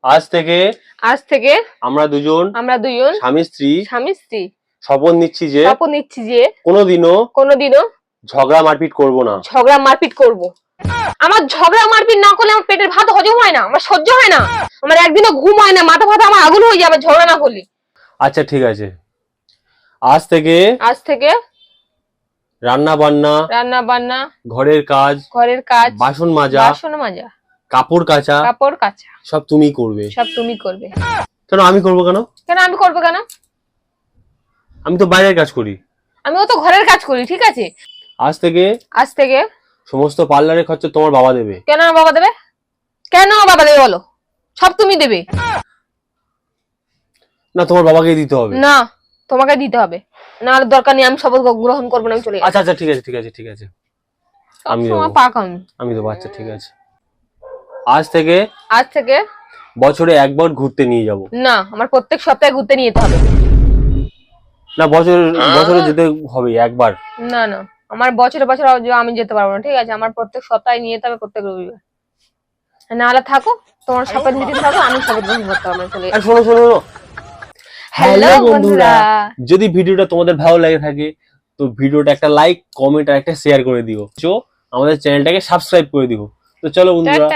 আজ থেকে আমরা দুজন স্বামী স্ত্রী শপথ নিচ্ছি যে কোনোদিনও ঝগড়া মারপিট করব না। আমার ঝগড়া মারপিট না করলে আমার পেটের ভাত হজম হয় না, আমার সহ্য হয় না, আমার একদিনও ঘুম হয় না, মাথা ফাথা আমার আগুন হয়ে যাবে ঝগড়া না করলে। আচ্ছা ঠিক আছে, আজ থেকে রান্না বান্না, ঘরের কাজ, বাসন মাজা, কাপড় কাচা সব তুমি করবে। কেন আমি করবো কেন? আমি তো বাইরের কাজ করি। আমিও তো ঘরের কাজ করি, ঠিক আছে? আজ থেকে সমস্ত পার্লারের খরচা তোমার বাবা দেবে। কেন আমার বাবা দেবে? বলো, সব তুমি দেবে? না, তোমার বাবাকেই দিতে হবে। না, তোমাকে দিতে হবে, না আর দরকার নেই, আমি শপথ গ্রহণ করবো না, আমি চলে যাবো। আচ্ছা ঠিক আছে আমি দেবো। আচ্ছা ঠিক আছে, আজ থেকে বছরে একবার ঘুরতে নিয়ে যাব। না, আমার প্রত্যেক সপ্তাহে ঘুরতে নিয়ে যেতে হবে। না, বছরে যেতে হবে একবার। না, আমার বছরে আমি যেতে পারবো না, ঠিক আছে? আমার প্রত্যেক সপ্তাহে নিয়ে যেতে হবে, প্রত্যেক রবিবার। নাহলে থাকো, তোমার শপথ নিতে থাকো, আমি শপথ গ্রহণ করতে হবে, চলে যাবো। শোনো, হ্যালো বন্ধুরা, যদি ভিডিওটা তোমাদের ভালো লাগে থাকে তো ভিডিওটা একটা লাইক, কমেন্ট আর একটা শেয়ার করে দিও। আমাদের চ্যানেলটাকে সাবস্ক্রাইব করে দিও। তো চলো বন্ধুরা,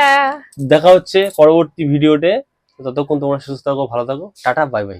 দেখা হচ্ছে পরবর্তী ভিডিওতে। ততক্ষণ তোমরা সুস্থ থাকো, ভালো থাকো, টাটা, বাই বাই।